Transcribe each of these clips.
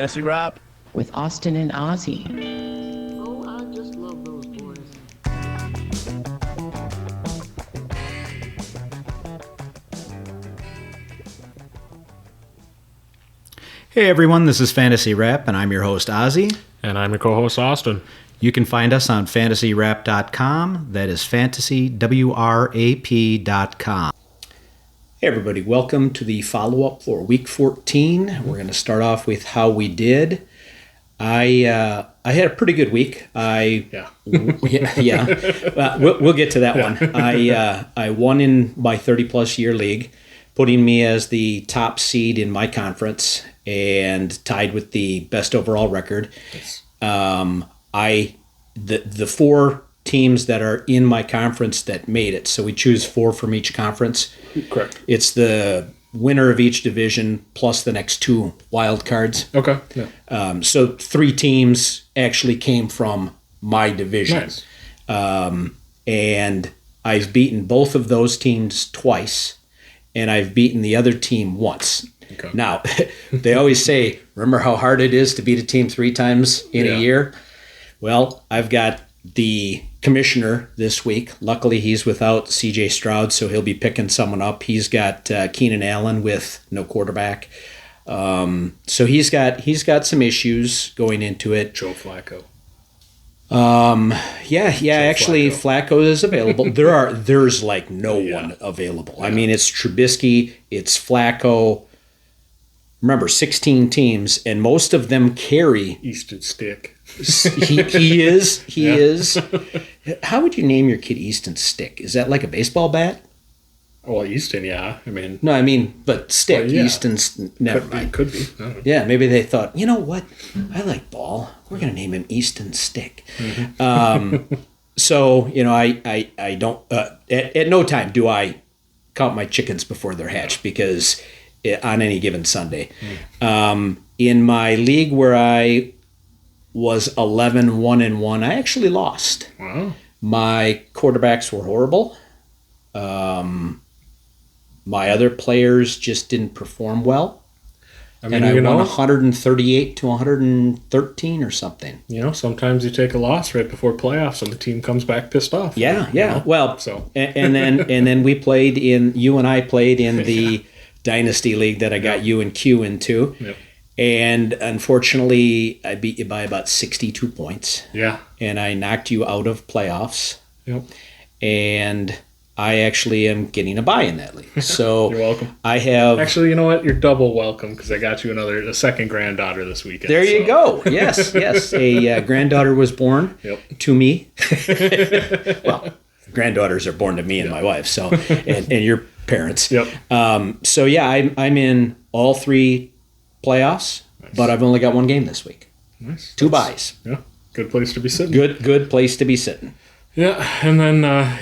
Fantasy Rap with Austin and Ozzy. Oh, I just love those boys. Hey everyone, this is Fantasy Rap, and I'm your host Ozzy. And I'm your co-host Austin. You can find us on fantasyrap.com. That is fantasywrap.com. Hey everybody, welcome to the follow-up for Week 14. We're going to start off with how we did. I had a pretty good week. We'll get to that one. I won in my 30-plus year league, putting me as the top seed in my conference and tied with the best overall record. Yes. The four teams that are in my conference that made it, so we choose four from each conference. Correct. It's the winner of each division plus the next two wild cards. Okay. Yeah. So three teams actually came from my division. Nice. And I've beaten both of those teams twice, and I've beaten the other team once. Okay. Now, they always say, remember how hard it is to beat a team three times in a year? Well, I've got the commissioner this week. Luckily, he's without C.J. Stroud, so he'll be picking someone up. He's got Keenan Allen with no quarterback. So he's got some issues going into it. Joe Flacco. Actually, Flacco is available. There's like no one available. Yeah. I mean, it's Trubisky, it's Flacco. Remember, 16 teams, and most of them carry Easton Stick. He is. How would you name your kid Easton Stick? Is that like a baseball bat? Well, Easton, yeah. But Stick. Well, yeah. Easton's never mind. Could be. Yeah, maybe they thought, you know what? I like ball. We're going to name him Easton Stick. Mm-hmm. So, I don't, at no time do I count my chickens before they're hatched because on any given Sunday. In my league where I was 11-1-1, I actually lost. Wow. My quarterbacks were horrible. My other players just didn't perform well. I won 138 to 113 or something. Sometimes you take a loss right before playoffs and the team comes back pissed off. Yeah. Well, so and then you and I played in the Dynasty League that I got you and Q into. Yep. And unfortunately, I beat you by about 62 points. Yeah. And I knocked you out of playoffs. Yep. And I actually am getting a bye in that league. So you're welcome. I have... Actually, you know what? You're double welcome because I got you a second granddaughter this weekend. There you go. Yes. A granddaughter was born to me. Well, granddaughters are born to me and my wife. So, and your parents. Yep. So yeah, I'm in all three playoffs, nice. But I've only got one game this week. Nice. Two byes. Yeah. Good place to be sitting. Good place to be sitting. Yeah, and then not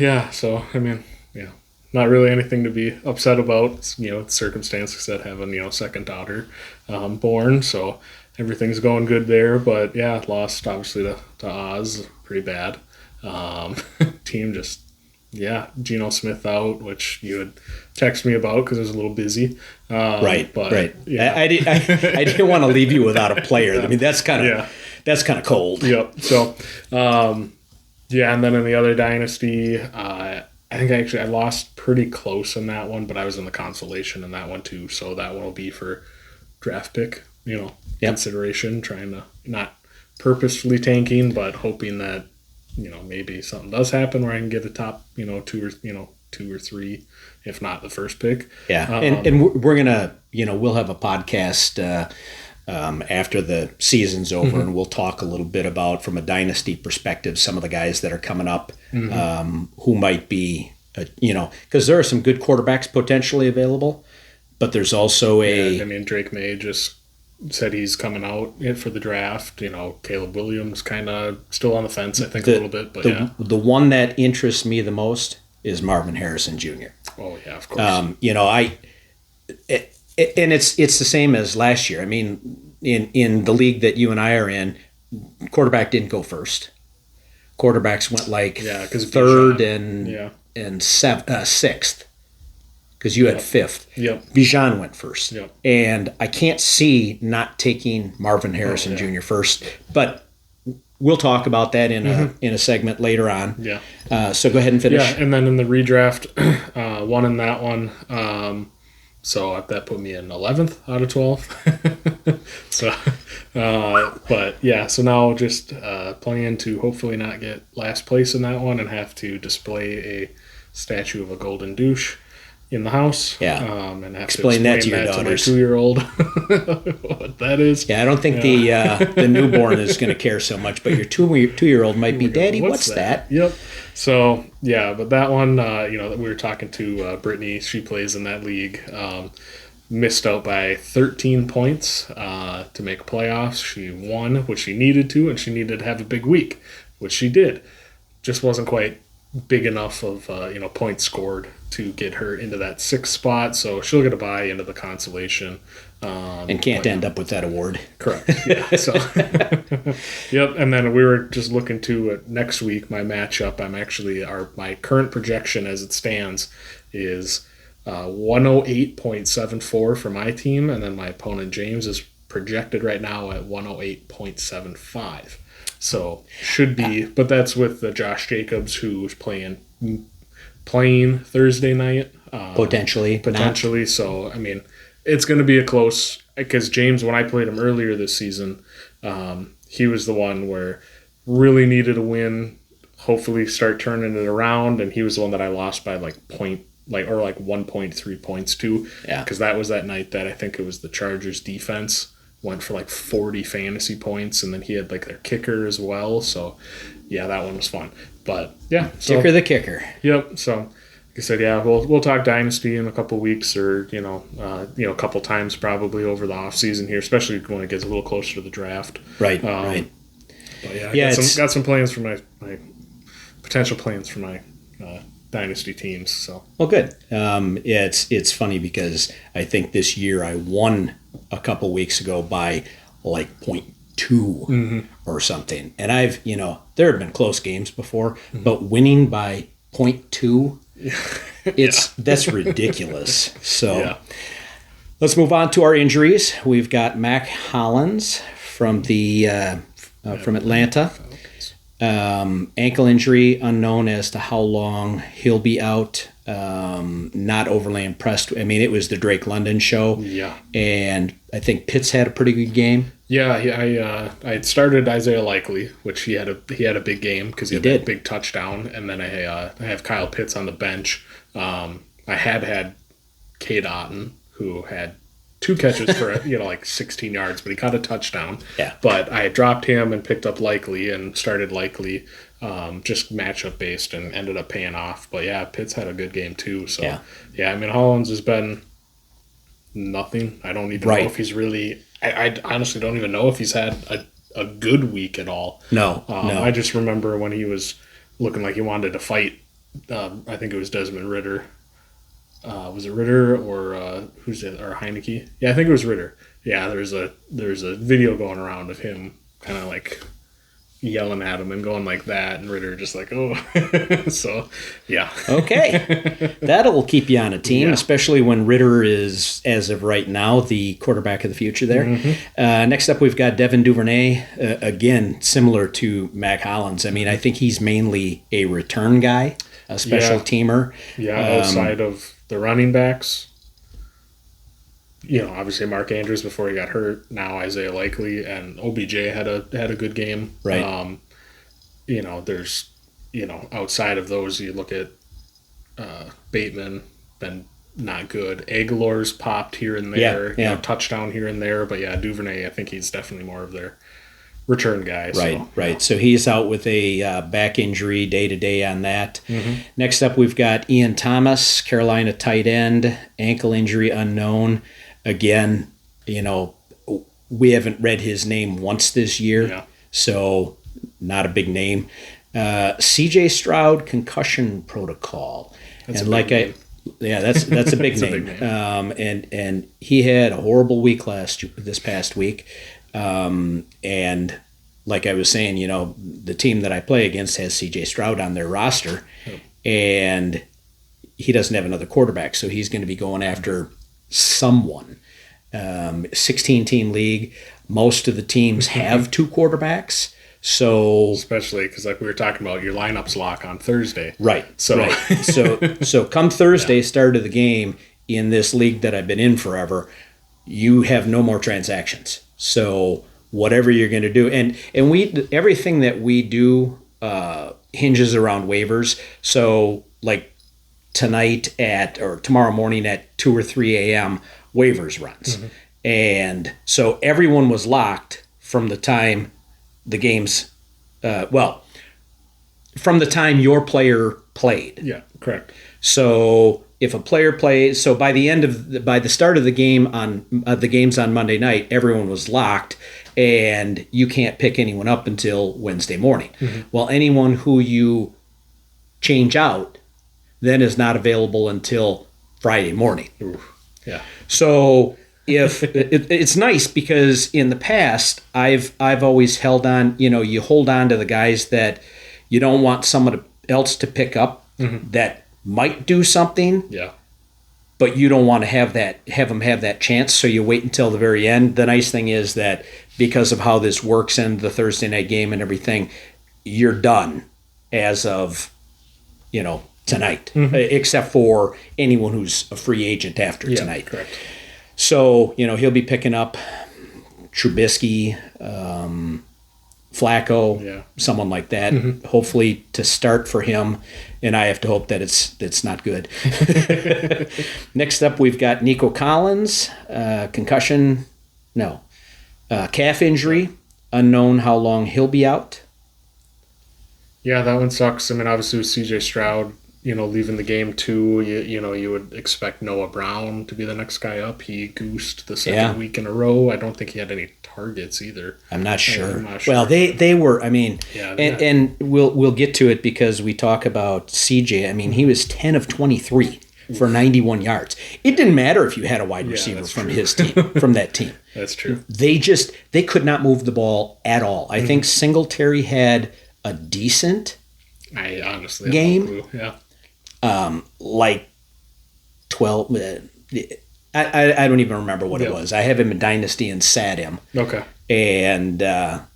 really anything to be upset about. It's circumstances that having second daughter born, so everything's going good there. But yeah, lost obviously to Oz, pretty bad. Team just. Yeah, Geno Smith out, which you had texted me about because I was a little busy. Right. Yeah. I didn't want to leave you without a player. I mean, that's kind of cold. Yep. So, and then in the other dynasty, I think I lost pretty close in that one, but I was in the consolation in that one too. So that one will be for draft pick, consideration, trying to not purposefully tanking, but hoping that. Maybe something does happen where I can get a top, two or three, if not the first pick. Yeah, and we're gonna, we'll have a podcast after the season's over, mm-hmm. and we'll talk a little bit about, from a dynasty perspective, some of the guys that are coming up, mm-hmm. Who might be, because there are some good quarterbacks potentially available, but there's also Drake May just said he's coming out for the draft. Caleb Williams kind of still on the fence, I think, a little bit. But the one that interests me the most is Marvin Harrison Jr. Oh yeah, of course. And it's the same as last year. I mean, in the league that you and I are in, quarterback didn't go first. Quarterbacks went third and sixth. because you had fifth. Yep. Bijan went first. Yep. And I can't see not taking Marvin Harrison Jr. first, but we'll talk about that in a segment later on. Yeah. So go ahead and finish. Yeah, and then in the redraft, won in that one. So that put me in 11th out of 12. So, but yeah, so now just plan to hopefully not get last place in that one and have to display a statue of a golden douche in the house. Yeah. And have Explain to that to your daughters. To my 2-year-old what that is. Yeah, I don't think the newborn is going to care so much, but your 2-year-old might be, Daddy, what's that? Yep. So, yeah, but that one, we were talking to Brittany. She plays in that league. Missed out by 13 points to make playoffs. She won, which she needed to, and she needed to have a big week, which she did. Just wasn't quite big enough of points scored to get her into that 6th spot, so she'll get a bye into the consolation. And can't end up with that award. Correct. Yeah. So, yep. And then we were just looking to next week. My matchup. I'm actually my current projection as it stands is 108.74 for my team, and then my opponent James is projected right now at 108.75. So should be, but that's with Josh Jacobs, who's playing Thursday night. Potentially. So, I mean, it's going to be a close, because James, when I played him earlier this season, he was the one where really needed a win, hopefully start turning it around, and he was the one that I lost by 1.3 points to. Yeah. Because that was that night that I think it was the Chargers defense went for 40 fantasy points, and then he had their kicker as well. So, yeah, that one was fun. But yeah, Kicker the kicker. Yep. So, like I said, yeah, we'll talk Dynasty in a couple weeks, or a couple times probably over the off season here, especially when it gets a little closer to the draft. Right. Right. But yeah, got some plans for my potential plans for my Dynasty teams. So well, good. It's funny because I think this year I won a couple weeks ago by 0.2 or something, and I've there have been close games before, but winning by 0.2, that's ridiculous. So let's move on to our injuries. We've got Mac Hollins from from Atlanta. Ankle injury, unknown as to how long he'll be out. Not overly impressed. I mean, it was the Drake London show. Yeah. And I think Pitts had a pretty good game. Yeah, I had started Isaiah Likely, which he had a big game because he had that big touchdown, and then I have Kyle Pitts on the bench. I had Cade Otton, who had 2 catches for 16 yards, but he caught a touchdown. Yeah. But I dropped him and picked up Likely and started Likely, just matchup based, and ended up paying off. But yeah, Pitts had a good game too. So yeah, I mean, Hollins has been nothing. I don't even know if he's really. I honestly don't even know if he's had a good week at all. No. I just remember when he was looking like he wanted to fight. I think it was Desmond Ridder. Was it Ritter or who's it, or Heineke? Yeah, I think it was Ritter. Yeah, there's a video going around of him kind of yelling at him and going like that, and Ritter just oh. So, yeah. Okay. That'll keep you on a team, especially when Ritter is, as of right now, the quarterback of the future there. Mm-hmm. Next up, we've got Devin Duvernay, again, similar to Mac Hollins. I mean, I think he's mainly a return guy, a special teamer. Yeah, outside of the running backs. Obviously Mark Andrews before he got hurt. Now Isaiah Likely, and OBJ had a good game. Right. There's outside of those, you look at Bateman, been not good. Aguilar's popped here and there. Touchdown here and there. But yeah, Duvernay, I think he's definitely more of their return guy. Right. So he's out with a back injury day to day on that. Mm-hmm. Next up, we've got Ian Thomas, Carolina tight end, ankle injury unknown. Again, we haven't read his name once this year, so not a big name. C.J. Stroud, concussion protocol. That's a big name. That's a big name. And he had a horrible week this past week. And like I was saying, the team that I play against has C.J. Stroud on their roster, and he doesn't have another quarterback, so he's going to be going after someone. 16-team league. Most of the teams have two quarterbacks. So especially because, like we were talking about, your lineups lock on Thursday. Right. So right. So come Thursday, start of the game in this league that I've been in forever, you have no more transactions. So whatever you're going to do, and everything that we do hinges around waivers. So like tonight or tomorrow morning at 2 or 3 a.m. waivers runs. And so everyone was locked from the time the games, from the time your player played. Yeah, correct. So if a player plays, so by the start of the game on the games on Monday night, everyone was locked, and you can't pick anyone up until Wednesday morning. Well, anyone who you change out then is not available until Friday morning. Oof. Yeah. So if it's nice because in the past I've always held on, you hold on to the guys that you don't want someone else to pick up that might do something. Yeah. But you don't want to have them have that chance, so you wait until the very end. The nice thing is that because of how this works and the Thursday night game and everything, you're done as of tonight, except for anyone who's a free agent after tonight. Correct. So, he'll be picking up Trubisky, Flacco, someone like that, hopefully to start for him. And I have to hope that it's not good. Next up, we've got Nico Collins, concussion, calf injury, unknown how long he'll be out. Yeah, that one sucks. I mean, obviously with CJ Stroud, leaving the game too, you would expect Noah Brown to be the next guy up. He goosed the second week in a row. I don't think he had any targets either. I'm not sure. Well, they were. I mean, and we'll get to it because we talk about CJ. I mean, he was 10 of 23 for 91 yards. It didn't matter if you had a wide receiver from his team, from that team. That's true. They could not move the ball at all. I think Singletary had a decent I honestly game. have no clue. Yeah. Like 12. I don't even remember what it was. I have him in Dynasty and sat him. Okay. And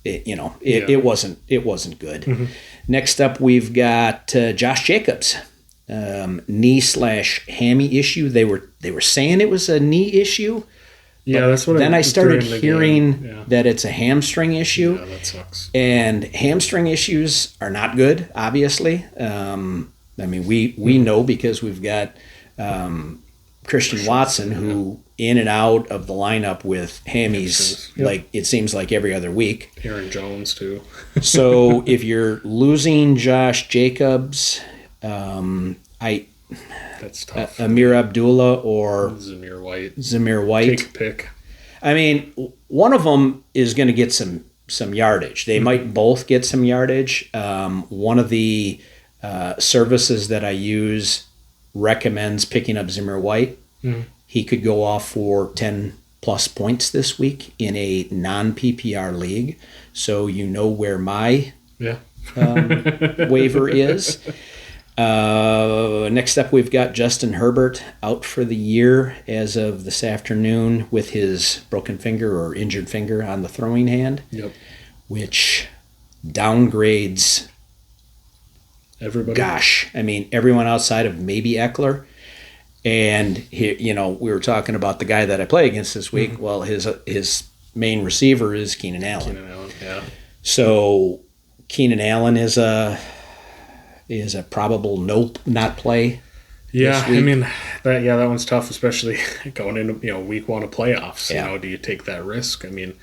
it wasn't good. Next up, we've got Josh Jacobs, knee/hammy issue. They were saying it was a knee issue. Yeah, that's what. Then I started hearing that it's a hamstring issue. Yeah, that sucks. And hamstring issues are not good, obviously. I mean, we know because we've got Christian Watson, who in and out of the lineup with hammies, like it seems like every other week. Aaron Jones too. So if you're losing Josh Jacobs, that's tough. Amir Abdullah or Zamir White. Take a pick. I mean, one of them is going to get some yardage. They might both get some yardage. One of the services that I use recommends picking up Zamir White. He could go off for 10 plus points this week in a non-PPR league. So where my waiver is. Next up, we've got Justin Herbert out for the year as of this afternoon with his broken finger or injured finger on the throwing hand, which downgrades everybody. Gosh, I mean, everyone outside of maybe Eckler. And we were talking about the guy that I play against this week. Well, his main receiver is Keenan Allen. So Keenan Allen is a probable not play. Yeah, I mean that one's tough, especially going into week one of playoffs. Yeah. Do you take that risk? I mean,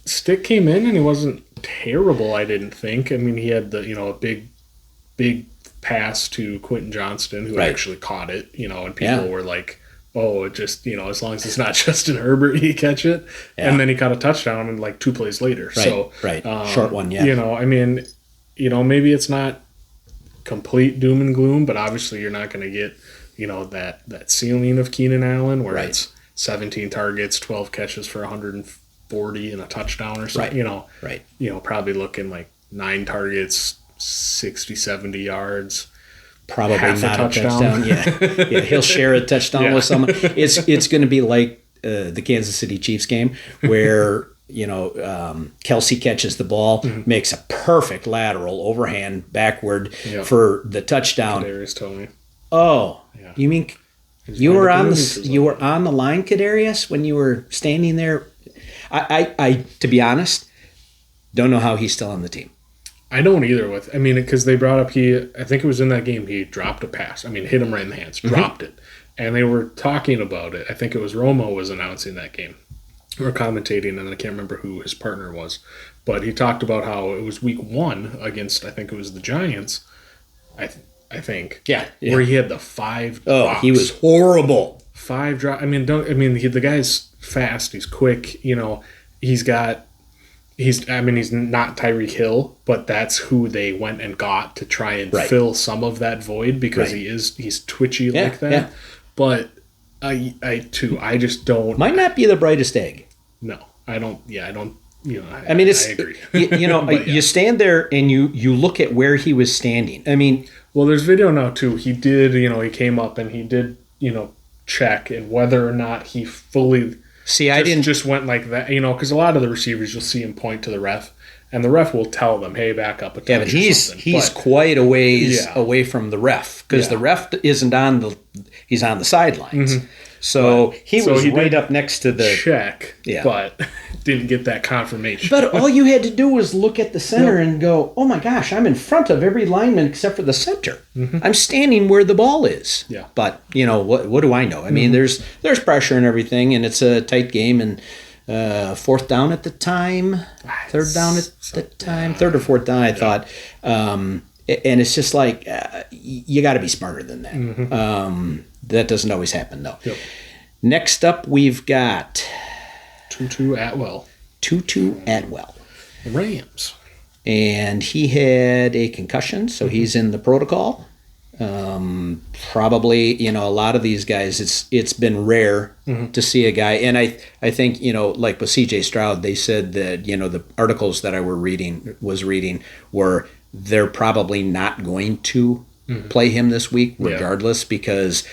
Stick came in and he wasn't terrible. I didn't think. I mean, he had a big pass to Quentin Johnston, who actually caught it. And people were like, oh, it just, as long as it's not Justin Herbert, he catch it. Yeah. And then he caught a touchdown and 2 plays later. Short one, maybe it's not complete doom and gloom, but obviously you're not going to get, that ceiling of Keenan Allen where it's 17 targets, 12 catches for 140 and a touchdown or something. Probably looking like 9 targets, 60, 70 yards. Probably Half a not a touchdown. touchdown. Yeah, he'll share a touchdown Yeah. with someone. It's going to be like the Kansas City Chiefs game where Kelsey catches the ball, makes a perfect lateral overhand backward for the touchdown. Darius told me. Oh, Yeah. you mean He's you were right on up in the neutral you zone. were on the line, Kadarius, when you were standing there? I to be honest, don't know how he's still on the team. I don't either because they brought up I think it was in that game, he dropped a pass. Hit him right in the hands, dropped it. And they were talking about it. I think it was Romo was announcing that game or commentating, and I can't remember who his partner was. But he talked about how it was week 1 against, I think it was the Giants, I think. Yeah. Where he had the 5 drops. He was horrible. 5 drops. The guy's fast. He's quick. He's not Tyreek Hill, but that's who they went and got to try and fill some of that void because he's twitchy like that. Yeah. But I just don't. Might not be the brightest egg. No, I don't. Yeah, I don't. I agree. You stand there and you look at where he was standing. Well, there's video now too. He did. He came up and he did. Check and whether or not he fully. See, I didn't just went like that, because a lot of the receivers you'll see him point to the ref, and the ref will tell them, "Hey, back up a touch." Yeah, but he's quite a ways away from the ref because the ref isn't he's on the sidelines. So he was right up next to the check, Yeah. but didn't get that confirmation. But all you had to do was look at the center and go, "Oh my gosh, I'm in front of every lineman except for the center. I'm standing where the ball is." Yeah. But what do I know? There's pressure and everything, and it's a tight game. And fourth down at the time, third down at the time, third or fourth down, I thought. And it's just like you got to be smarter than that. That doesn't always happen, though. Yep. Next up, we've got Tutu Atwell, the Rams. And he had a concussion, so he's in the protocol. Probably, a lot of these guys, it's been rare to see a guy. And I think, like with C.J. Stroud, they said that, the articles that I was reading were they're probably not going to play him this week regardless because,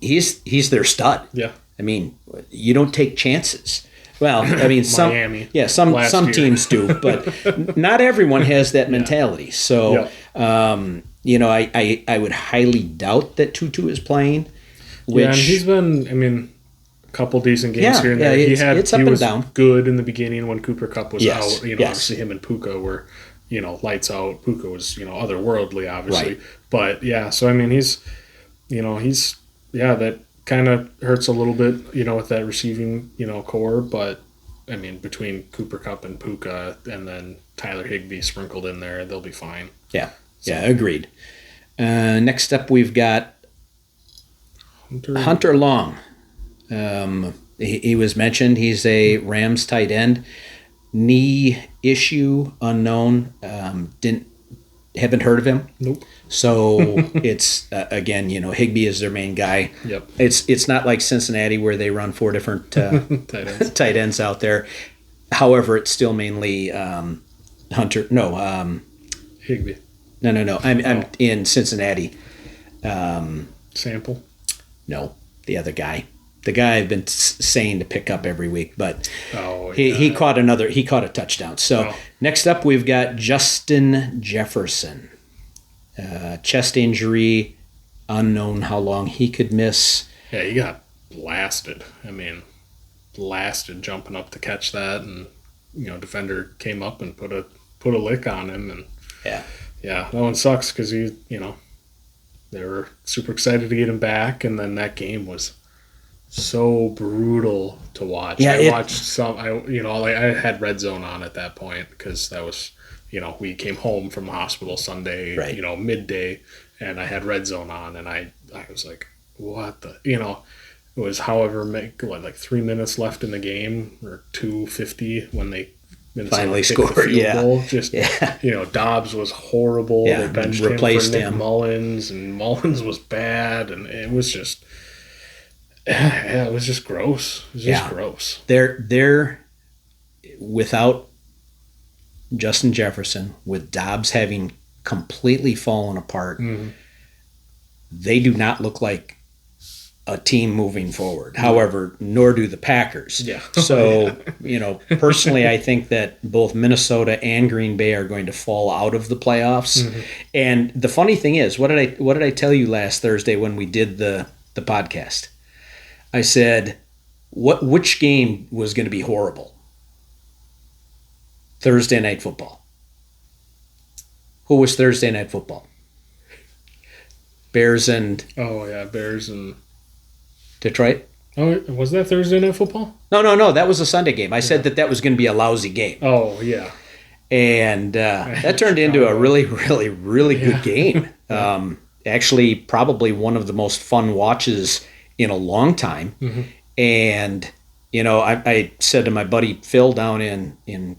he's their stud. Yeah. You don't take chances. Well, some Miami. Yeah, some year. teams do, but not everyone has that mentality. So, I would highly doubt that Tutu is playing. And he's been, a couple decent games here and there. It's up he and was down. good in the beginning when Cooper Kupp was out. Yes. Obviously him and Puka were, lights out. Puka was, otherworldly, obviously. Right. But so that kind of hurts a little bit, with that receiving, core. But between Cooper Kupp and Puka, and then Tyler Higbee sprinkled in there, they'll be fine. Yeah, agreed. Next up, we've got Hunter Long. He was mentioned. He's a Rams tight end. Knee issue unknown. Haven't heard of him. Nope. So it's again, Higbee is their main guy. Yep. It's not like Cincinnati where they run 4 different tight ends out there. However, it's still mainly Hunter. No, Higbee. No. I'm in Cincinnati. Sample. No, the other guy. The guy I've been saying to pick up every week, but he caught a touchdown. So next up, we've got Justin Jefferson. Chest injury, unknown how long he could miss. Yeah, he got blasted. Blasted jumping up to catch that, and defender came up and put a lick on him, and that one sucks because they were super excited to get him back, and then that game was so brutal to watch. Yeah, I watched some. I had Red Zone on at that point because that was. We came home from the hospital Sunday, midday, and I had Red Zone on, and I was like, what the, it was like 3 minutes left in the game, or 2:50 when they finally scored. Dobbs was horrible. Yeah, they benched replaced him for Nick him. Mullins, and Mullins was bad, and it was just, it was just gross. It was just gross. They're without Justin Jefferson, with Dobbs having completely fallen apart. They do not look like a team moving forward. However, nor do the Packers. Yeah. So, personally, I think that both Minnesota and Green Bay are going to fall out of the playoffs. And the funny thing is, what did I tell you last Thursday when we did the podcast? I said, which game was going to be horrible? Thursday Night Football. Who was Thursday Night Football? Bears and Bears and Detroit? Oh, was that Thursday Night Football? No. That was a Sunday game. I said that was going to be a lousy game. Oh, yeah. And that turned into a really, really, really good game. Actually, probably one of the most fun watches in a long time. And, I said to my buddy Phil down in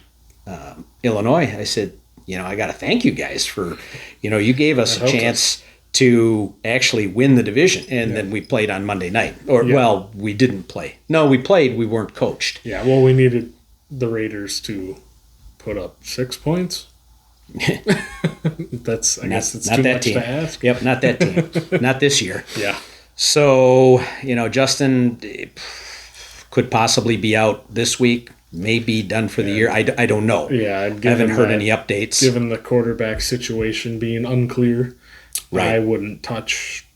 Illinois, I said, I got to thank you guys for, you gave us a chance to actually win the division. And then we played on Monday night. Well, we didn't play. No, we played. We weren't coached. Yeah, well, we needed the Raiders to put up 6 points. I guess it's too much to ask. Yep, not that team. Not this year. Yeah. So, Justin could possibly be out this week. May be done for the year. I don't know. Yeah, I haven't heard any updates. Given the quarterback situation being unclear, right. I wouldn't touch,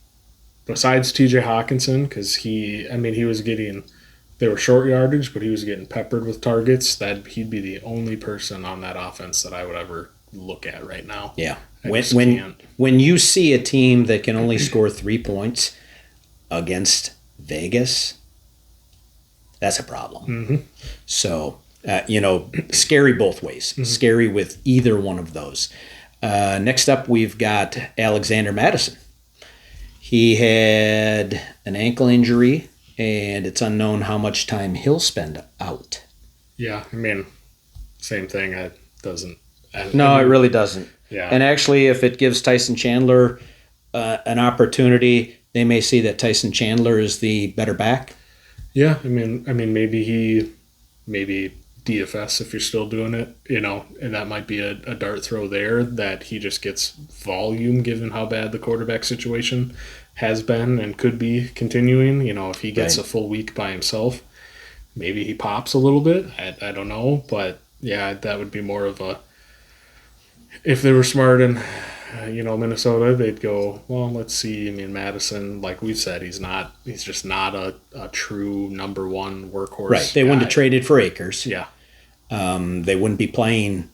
besides TJ Hawkinson, because he was getting, they were short yardage, but he was getting peppered with targets. That he'd be the only person on that offense that I would ever look at right now. Yeah. When you see a team that can only score 3 points against Vegas, that's a problem. So, scary both ways. Scary with either one of those. Next up, we've got Alexander Madison. He had an ankle injury, and it's unknown how much time he'll spend out. Yeah, same thing. It doesn't. It really doesn't. Yeah. And actually, if it gives Tyson Chandler an opportunity, they may see that Tyson Chandler is the better back. Yeah, maybe DFS if you're still doing it, and that might be a dart throw there that he just gets volume given how bad the quarterback situation has been and could be continuing. If he gets a full week by himself, maybe he pops a little bit. I don't know, but yeah, that would be more of a, if they were smart and Minnesota, they'd go, well, let's see. Madison, like we said, he's just not a true number one workhorse. Right. They wouldn't have traded for Akers. Yeah. They wouldn't be playing.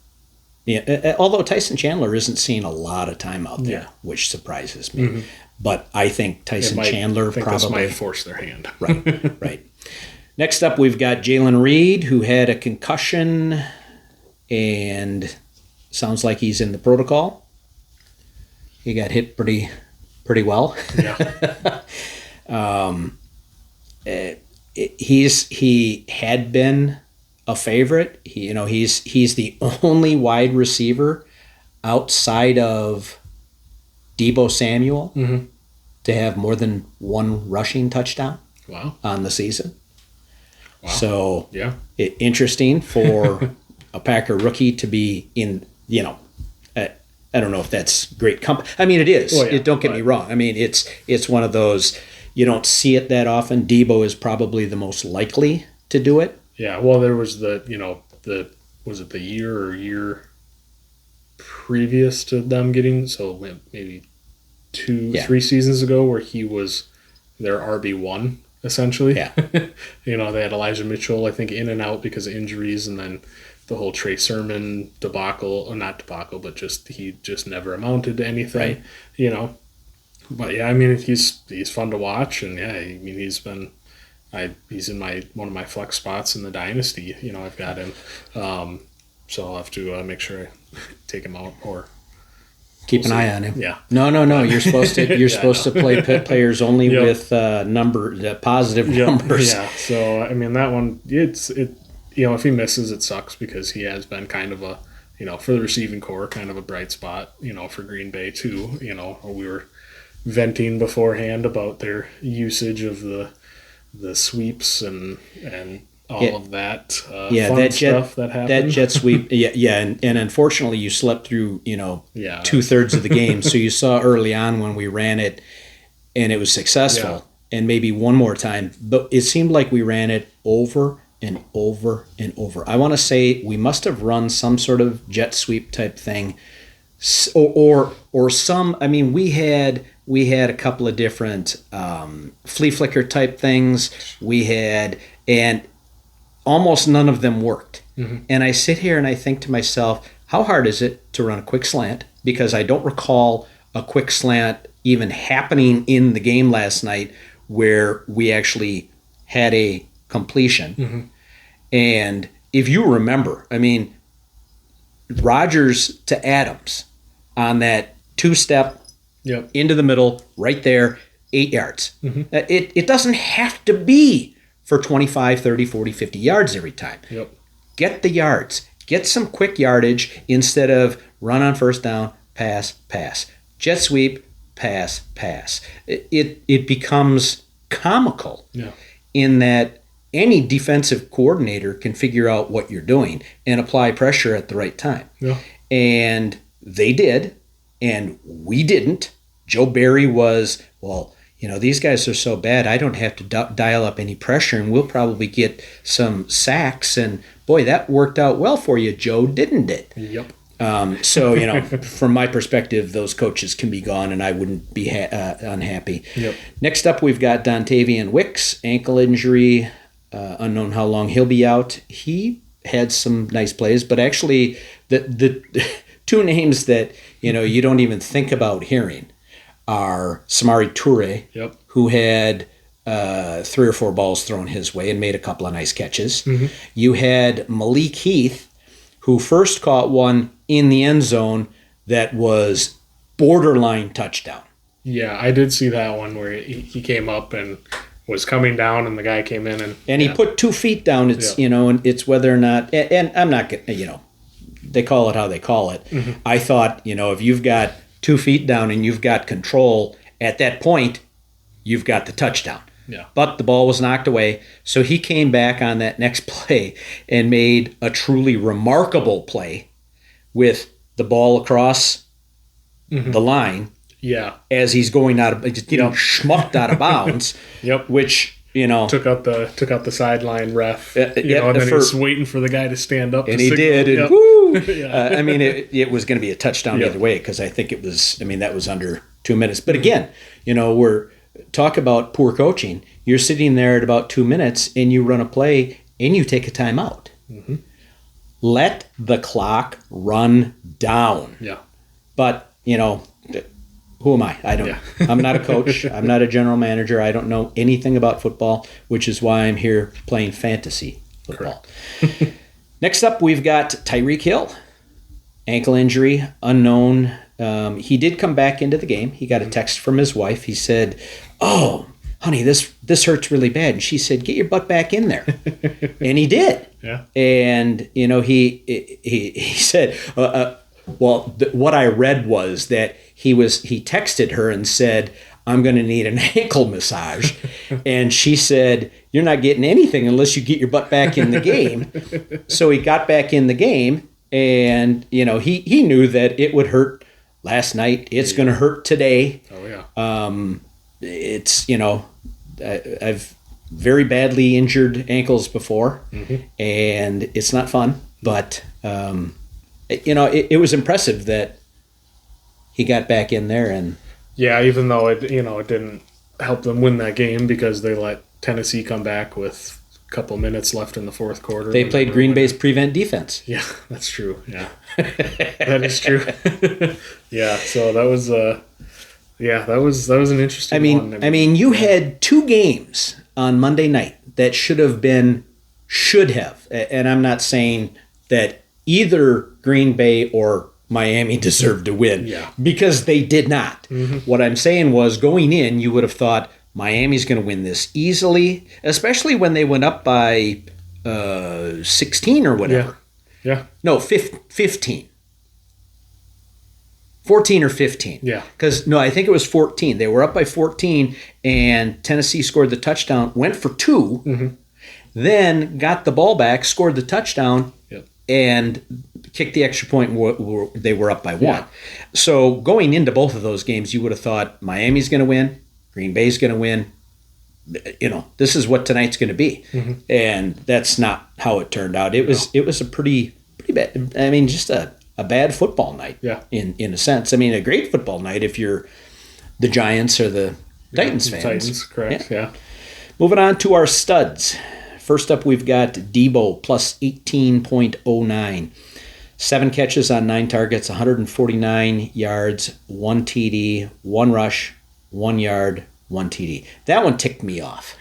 Yeah. Although Tyson Chandler isn't seeing a lot of time out there, which surprises me. But I think Chandler probably this might force their hand. Right. Next up, we've got Jalen Reed, who had a concussion, and sounds like he's in the protocol. He got hit pretty well. Yeah. He had been a favorite. He's the only wide receiver outside of Deebo Samuel to have more than one rushing touchdown. Wow. On the season. Wow. So yeah, interesting for a Packer rookie to be in. I don't know if that's great company. It is. Well, yeah, don't get me wrong. It's one of those, you don't see it that often. Deebo is probably the most likely to do it. Yeah. Well, there was was it the year previous to them getting, so maybe 3 seasons ago, where he was their RB1 essentially. Yeah. They had Elijah Mitchell, I think, in and out because of injuries, and then the whole Trey Sermon debacle, or not debacle, but he just never amounted to anything, right. But yeah, he's fun to watch, and yeah, he's in one of my flex spots in the dynasty. I've got him, so I'll have to make sure I take him out or keep an eye on him. Yeah. No. You're supposed to. You're supposed to play players only with positive numbers. Yeah. So that one, if he misses, it sucks because he has been kind of a, for the receiving core, kind of a bright spot, for Green Bay too. We were venting beforehand about their usage of the sweeps and all of that fun that stuff that happened. That jet sweep, and unfortunately you slept through 2/3 of the game, so you saw early on when we ran it, and it was successful, and maybe one more time, but it seemed like we ran it over and over and over. I want to say we must have run some sort of jet sweep type thing, or some. I mean, we had a couple of different flea flicker type things. We had and. Almost none of them worked. Mm-hmm. And I sit here and I think to myself, how hard is it to run a quick slant? Because I don't recall a quick slant even happening in the game last night where we actually had a completion. Mm-hmm. And if you remember, I mean, Rodgers to Adams on that two-step into the middle, right there, 8 yards. Mm-hmm. It doesn't have to be for 25, 30, 40, 50 yards every time. Yep. Get the yards. Get some quick yardage instead of run on first down, pass, pass. Jet sweep, pass, pass. It becomes comical in that any defensive coordinator can figure out what you're doing and apply pressure at the right time. Yeah. And they did, and we didn't. Joe Barry was, these guys are so bad, I don't have to dial up any pressure, and we'll probably get some sacks. And, boy, that worked out well for you, Joe, didn't it? Yep. So, from my perspective, those coaches can be gone, and I wouldn't be unhappy. Yep. Next up, we've got Dontavian Wicks, ankle injury, unknown how long he'll be out. He had some nice plays, but actually the two names that, you don't even think about hearing are Samari Toure, who had 3 or 4 balls thrown his way and made a couple of nice catches. Mm-hmm. You had Malik Heath, who first caught one in the end zone that was borderline touchdown. Yeah, I did see that one where he came up and was coming down, and the guy came in and he put 2 feet down. It's and it's whether or not, and I'm not they call it how they call it. Mm-hmm. I thought if you've got 2 feet down and you've got control at that point, you've got the touchdown. Yeah. But the ball was knocked away, so he came back on that next play and made a truly remarkable play with the ball across the line. Yeah. As he's going out of schmucked out of bounds. Yep. Which took out the sideline ref. And then he was waiting for the guy to stand up. And he did. And woo! I mean, it was going to be a touchdown either way, because I think it was. I mean, that was under 2 minutes. But again, we're talk about poor coaching. You're sitting there at about 2 minutes, and you run a play, and you take a timeout. Mm-hmm. Let the clock run down. Yeah. But who am I? I don't. Yeah. I'm not a coach. I'm not a general manager. I don't know anything about football, which is why I'm here playing fantasy football. Next up, we've got Tyreek Hill. Ankle injury, unknown. He did come back into the game. He got a text from his wife. He said, "Oh, honey, this hurts really bad." And she said, "Get your butt back in there." And he did. Yeah. And he said, what I read was that he texted her and said, "I'm going to need an ankle massage." And she said, "You're not getting anything unless you get your butt back in the game." So he got back in the game, and he knew that it would hurt last night. It's going to hurt today. Oh yeah. It's I've very badly injured ankles before, and it's not fun. But it was impressive that he got back in there. And yeah, even though it didn't help them win that game because they let Tennessee come back with a couple minutes left in the fourth quarter. They played Green Bay's prevent defense. Yeah, that's true. Yeah, that is true. Yeah, so that was an interesting one. I mean, you had 2 games on Monday night that should have, and I'm not saying that either Green Bay or Miami deserved to win, because they did not. Mm-hmm. What I'm saying was, going in, you would have thought Miami's going to win this easily, especially when they went up by 16 or whatever. Yeah. No, 15. 14 or 15. Yeah. Because, I think it was 14. They were up by 14, and Tennessee scored the touchdown, went for 2. Mm-hmm. then got the ball back, scored the touchdown, Yep. and kicked the extra point where they were up by one. Yeah. So going into both of those games, you would have thought Miami's going to win, Green Bay's going to win. This is what tonight's going to be, and that's not how it turned out. It was a pretty bad. I mean, just a bad football night. Yeah. In a sense, I mean, a great football night if you're the Giants or the Titans fans. Titans, correct? Yeah. Moving on to our studs. First up, we've got Debo plus 18.09. 7 catches on 9 targets, 149 yards, 1 TD, 1 rush, 1 yard, 1 TD. That one ticked me off.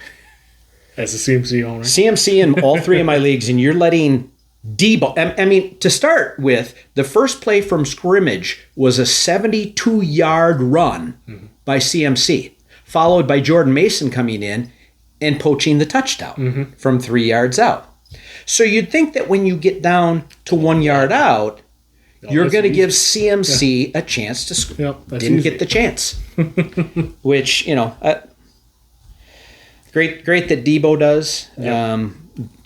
As a CMC owner. CMC in all 3 of my leagues, and you're letting Debo. I mean, to start with, the first play from scrimmage was a 72-yard run by CMC, followed by Jordan Mason coming in and poaching the touchdown from 3 yards out. So you'd think that when you get down to 1 yard out, you're going to give CMC a chance to score. Yep, that's Didn't easy. get the chance. Which, great that Debo does. Yep.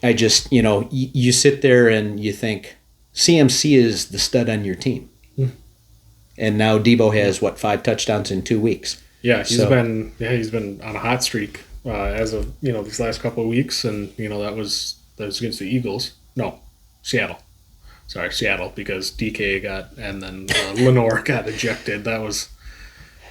I just, you sit there and you think CMC is the stud on your team. And now Debo has, 5 touchdowns in 2 weeks. Yeah, he's been on a hot streak as of these last couple of weeks, and that was against the Eagles. No, Seattle. Sorry, Seattle, because DK got and then Lenore got ejected. That was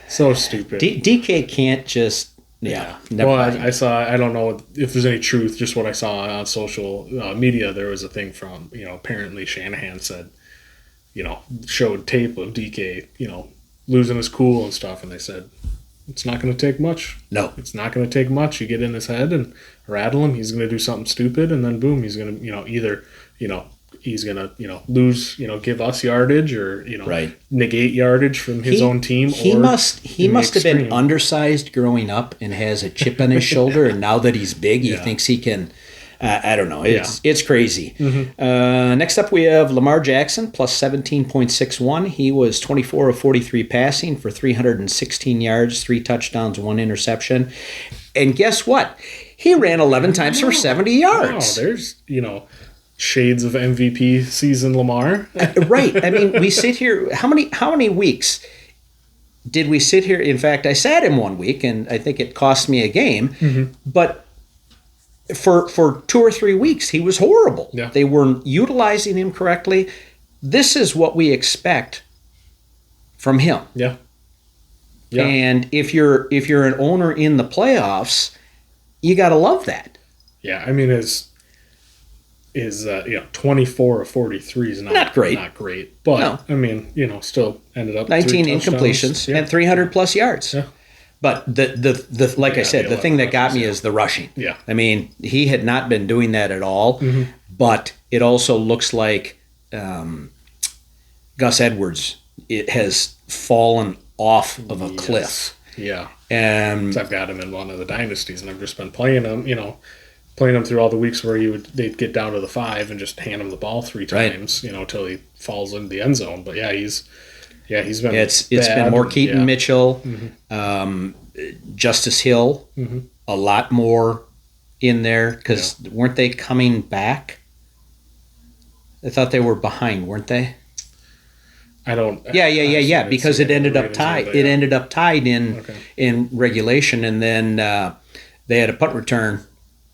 so stupid. DK can't just never Well, mind. I don't know if there's any truth. Just what I saw on social media, there was a thing from apparently Shanahan said showed tape of DK losing his cool and stuff, and they said it's not going to take much. No. It's not going to take much. You get in his head and rattle him, he's going to do something stupid, and then boom, he's going to either he's going to lose, give us yardage, or Right. negate yardage from his own team. He or must in the have been extreme. undersized growing up and has a chip on his shoulder, and now that he's big, he Yeah. thinks he can. I don't know. It's crazy. Next up, we have Lamar Jackson plus 17.61. He was 24 of 43 passing for 316 yards, 3 touchdowns, 1 interception. And guess what? He ran 11 times for 70 yards. Wow, there's shades of MVP season Lamar. Right. I mean, we sit here. How many weeks did we sit here? In fact, I sat him 1 week, and I think it cost me a game. But for 2 or 3 weeks, he was horrible. Yeah. They weren't utilizing him correctly. This is what we expect from him. Yeah. Yeah. And if you're an owner in the playoffs, you got to love that. Yeah, I mean, his 24 of 43 is Not great. Not great, but No. I mean, still ended up 19 3 touchdowns. incompletions Yeah. and 300 plus yards. Yeah. But the like I said, the the thing that 11 got me rushes, is the rushing. Yeah. I mean, he had not been doing that at all. But it also looks like Gus Edwards has fallen off of a cliff. Yeah. And I've got him in one of the dynasties, and I've just been playing him. Playing him through all the weeks where they'd get down to the 5 and just hand him the ball 3 Right. times, until he falls into the end zone. But yeah, he's been it's bad. been more Keaton Yeah. Mitchell, Justice Hill, a lot more in there because weren't they coming back? I thought they were behind, weren't they? I don't. Yeah. Because it ended up tied. It ended up tied Okay. in regulation, and then they had a punt return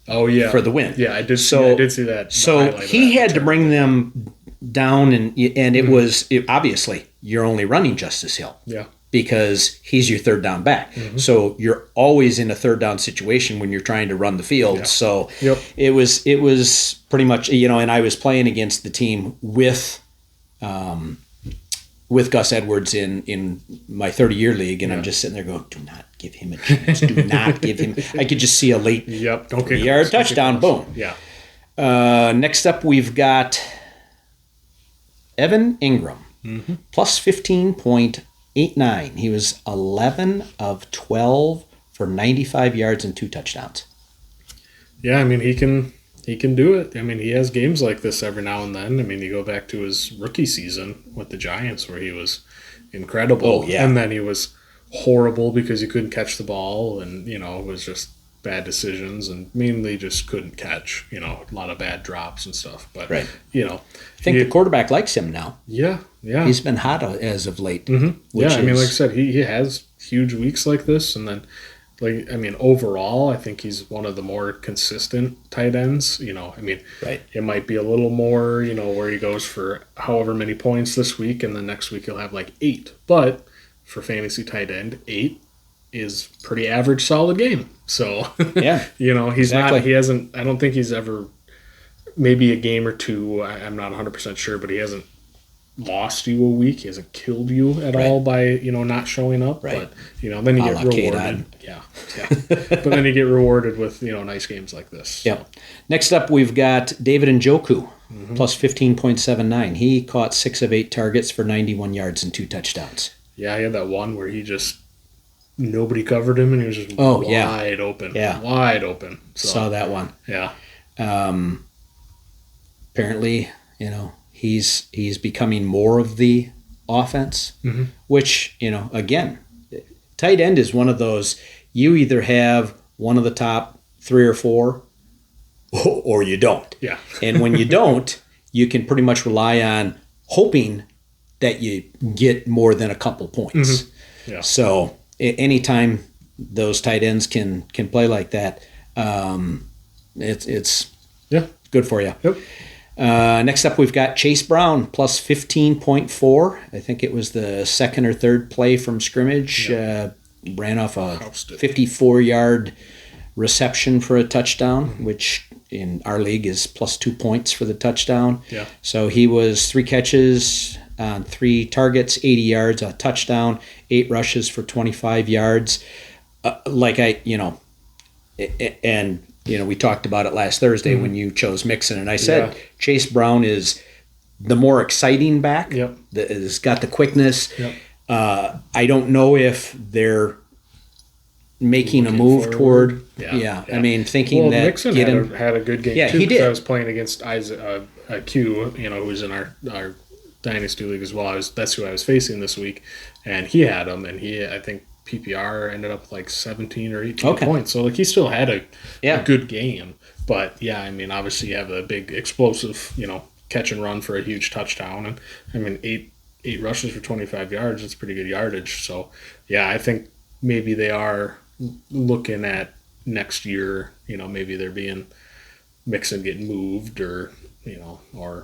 Oh yeah, for the win. Yeah, I did. So- see, I did see that. the So highlight of he that had to return. bring them down, and it was obviously you're only running Justice Hill. Yeah. Because he's your third down back. So you're always in a third down situation when you're trying to run the field. Yeah. So Yep. it was pretty much, and I was playing against the team with Gus Edwards in my 30-year league, and I'm just sitting there going, do not give him a chance. Do not give him. I could just see a late Yep. Don't get 3-yard close, don't get touchdown. close. Boom. Yeah. Next up, we've got Evan Ingram, plus 15.89. He was 11 of 12 for 95 yards and 2 touchdowns. Yeah, I mean he can do it. I mean he has games like this every now and then. I mean you go back to his rookie season with the Giants where he was incredible. Oh, yeah. And then he was horrible because he couldn't catch the ball, and it was just bad decisions and mainly just couldn't catch, a lot of bad drops and stuff. But, Right. I think the quarterback likes him now. Yeah. He's been hot as of late. Mm-hmm. Yeah, I mean, like I said, he has huge weeks like this. And then, overall, I think he's one of the more consistent tight ends. Right. It might be a little more, where he goes for however many points this week, and then next week he'll have 8. But for fantasy tight end, 8 is pretty average, solid game. So, yeah, he's not, he hasn't, I don't think he's ever, maybe a game or two, I'm not 100% sure, but he hasn't lost you a week. He hasn't killed you at all by, not showing up. Right. But, then you get rewarded. Yeah. But then you get rewarded with, nice games like this. So. Yep. Next up, we've got David Njoku, plus 15.79. He caught 6 of 8 targets for 91 yards and 2 touchdowns. Yeah, he had that one where he just, nobody covered him and he was just wide open. Yeah. Wide open. So, saw that one. Yeah. Apparently, he's becoming more of the offense, which, again, tight end is one of those, you either have one of the top 3 or 4 or you don't. Yeah. And when you don't, you can pretty much rely on hoping that you get more than a couple points. Yeah. So anytime those tight ends can play like that, it's good for you. Yep. Next up, we've got Chase Brown, plus 15.4. I think it was the second or third play from scrimmage. Ran off a 54-yard reception for a touchdown, which in our league is plus 2 points for the touchdown. Yeah. So he was 3 catches on 3 targets, 80 yards, a touchdown, 8 rushes for 25 yards. We talked about it last Thursday when you chose Mixon, and I said Chase Brown is the more exciting back. Yep. Has got the quickness. Yep. I don't know if they're making a move toward. Yeah. I mean, thinking that Mixon had a good game. Yeah, too, he did. I was playing against Isaac Q, who's in our dynasty league as well. That's who I was facing this week, and he had him, and I think PPR ended up with 17 or 18 points. So he still had a good game. But obviously you have a big explosive, catch and run for a huge touchdown. And eight rushes for 25 yards, it's pretty good yardage. So I think maybe they are looking at next year, maybe they're being Mixon getting moved or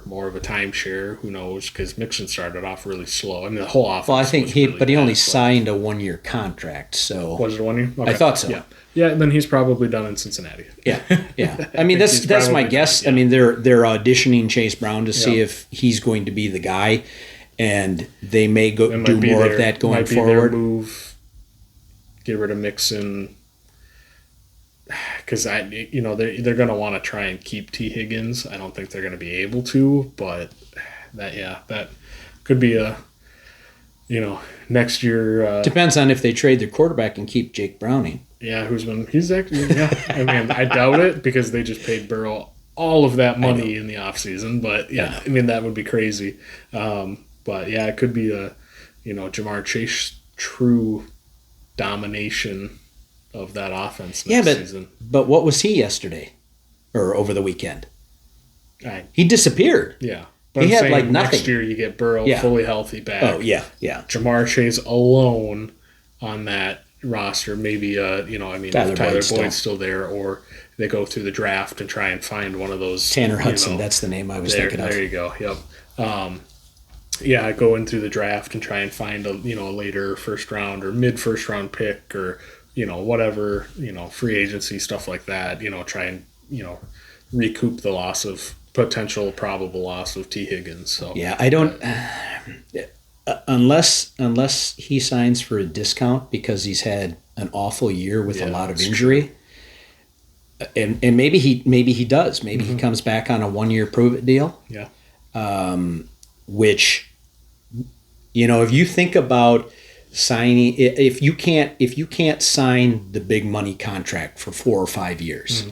more of a timeshare. Who knows? Because Mixon started off really slow. the whole offense. Well, I think he only signed a 1-year contract. So was it a 1 year? Okay. I thought so. Yeah. Then he's probably done in Cincinnati. Yeah. That's my guess. Done, they're auditioning Chase Brown to see if he's going to be the guy, and they may do more of that going forward. Their move, get rid of Mixon. Because they're going to want to try and keep T. Higgins. I don't think they're going to be able to, but that could be a next year. Depends on if they trade their quarterback and keep Jake Browning. Yeah, he's actually I doubt it because they just paid Burrow all of that money in the offseason. But that would be crazy. But it could be a Jamar Chase true domination of that offense next season. But what was he yesterday or over the weekend? He disappeared. Yeah. But he I'm had saying nothing. Next year you get Burrow fully healthy back. Oh, yeah. Jamar Chase alone on that roster. Maybe, Tyler Boyd's still there, or they go through the draft and try and find one of those. Tanner Hudson, that's the name I was thinking of. There you go. Yep. Go in through the draft and try and find a later first round or mid first round pick or whatever, free agency stuff like that. Try and recoup the probable loss of T. Higgins. So I don't unless he signs for a discount because he's had an awful year with a lot of injury. And maybe he does. Maybe he comes back on a 1-year prove-it deal. Yeah. Which, if you think about signing, if you can't sign the big money contract for 4 or 5 years,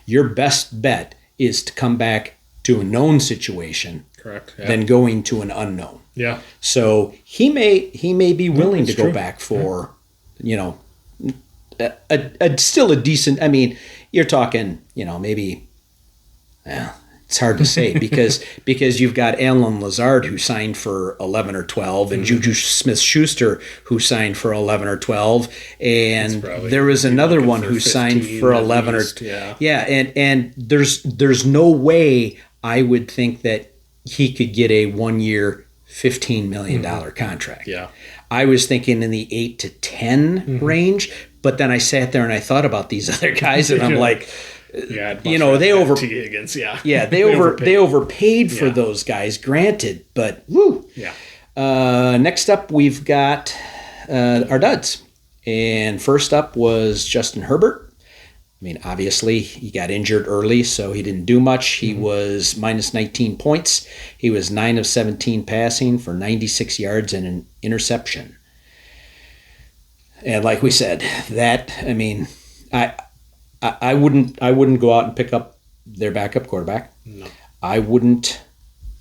your best bet is to come back to a known situation. Correct. Than going to an unknown. Yeah. So he may be willing to go back for, still a decent. I mean, you're talking, maybe. Well, it's hard to say because you've got Alan Lazard who signed for 11 or 12, and Juju Smith-Schuster who signed for 11 or 12, and there was another one who signed for 11 least, and there's no way I would think that he could get a 1-year $15 million contract. Yeah. I was thinking in the 8 to 10 range, but then I sat there and I thought about these other guys, and I'm like, yeah, they overpaid for those guys, granted, but woo. Yeah. Next up, we've got our duds, and first up was Justin Herbert. I mean, obviously, he got injured early, so he didn't do much. He was minus 19 points. He was 9 of 17 passing for 96 yards and an interception. And like we said, I wouldn't go out and pick up their backup quarterback. No. I wouldn't